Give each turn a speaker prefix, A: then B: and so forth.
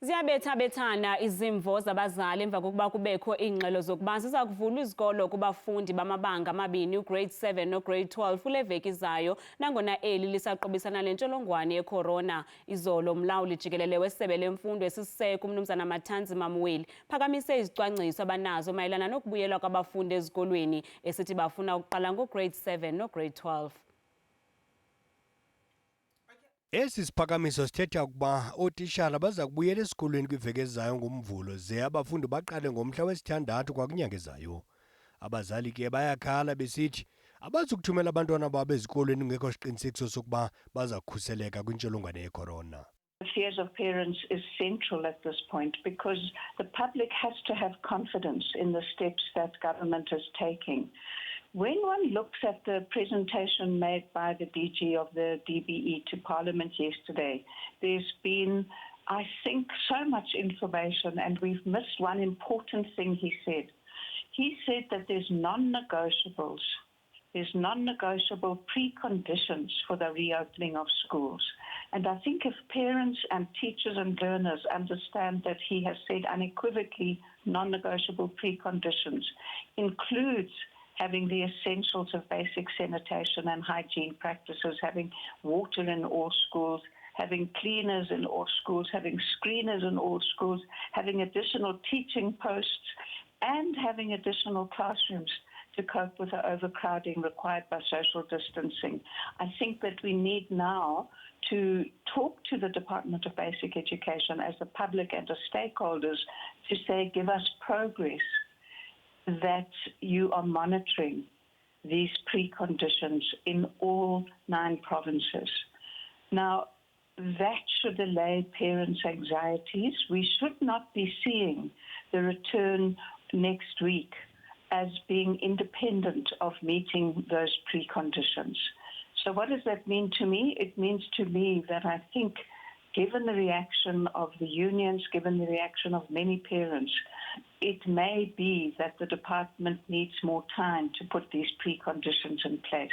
A: Ziyabetha-bethana izimvo zabazali emva kokuba kubekho iingxelo zokuba zizakuvulwa izikolo kubafundi bamabanga amabini uGrade 7 noGrade 12 kuleveki izayo nangona eli lisaqubisana nentsholongwane yeCorona. Izolo umlawuli jikelele wesebe lemfundo esisiseko umnumzana Mathanzima Mweli phakamise izicwangciso abanazo mayelana nokubuyelwa kwabafundi ezikolweni esithi bafuna ukuqala ngoGrade 7 noGrade 12.
B: Esi siphakamiso sithetha ukuba ootitshala baza kubuyela esikolweni kwiveki ezayo ngomvulo ze abafundi baqale ngomhla wesithandathu kwakunyanga ezayo. Abazali ke bayakhala besithi abazukuthumela abantwana babo ezikolweni kungekho siqinisekiso sokuba baza kukhuseleka kwintsholongwane yeCorona.
C: The fears of parents is central at this point because the public has to have confidence in the steps that government is taking. When one looks at the presentation made by the DG of the DBE to Parliament yesterday, there's been, I think, so much information and we've missed one important thing he said. He said that there's non-negotiables. There's non-negotiable preconditions for the reopening of schools. And I think if parents and teachers and learners understand that he has said unequivocally non-negotiable preconditions includes having the essentials of basic sanitation and hygiene practices, having water in all schools, having cleaners in all schools, having screeners in all schools, having additional teaching posts, and having additional classrooms to cope with the overcrowding required by social distancing. I think that we need now to talk to the Department of Basic Education as the public and the stakeholders to say, give us progress that you are monitoring these preconditions in all 9 provinces. Now, that should allay parents' anxieties. We should not be seeing the return next week as being independent of meeting those preconditions. So what does that mean to me? It means to me that I think, given the reaction of the unions, given the reaction of many parents, it may be that the department needs more time to put these preconditions in place.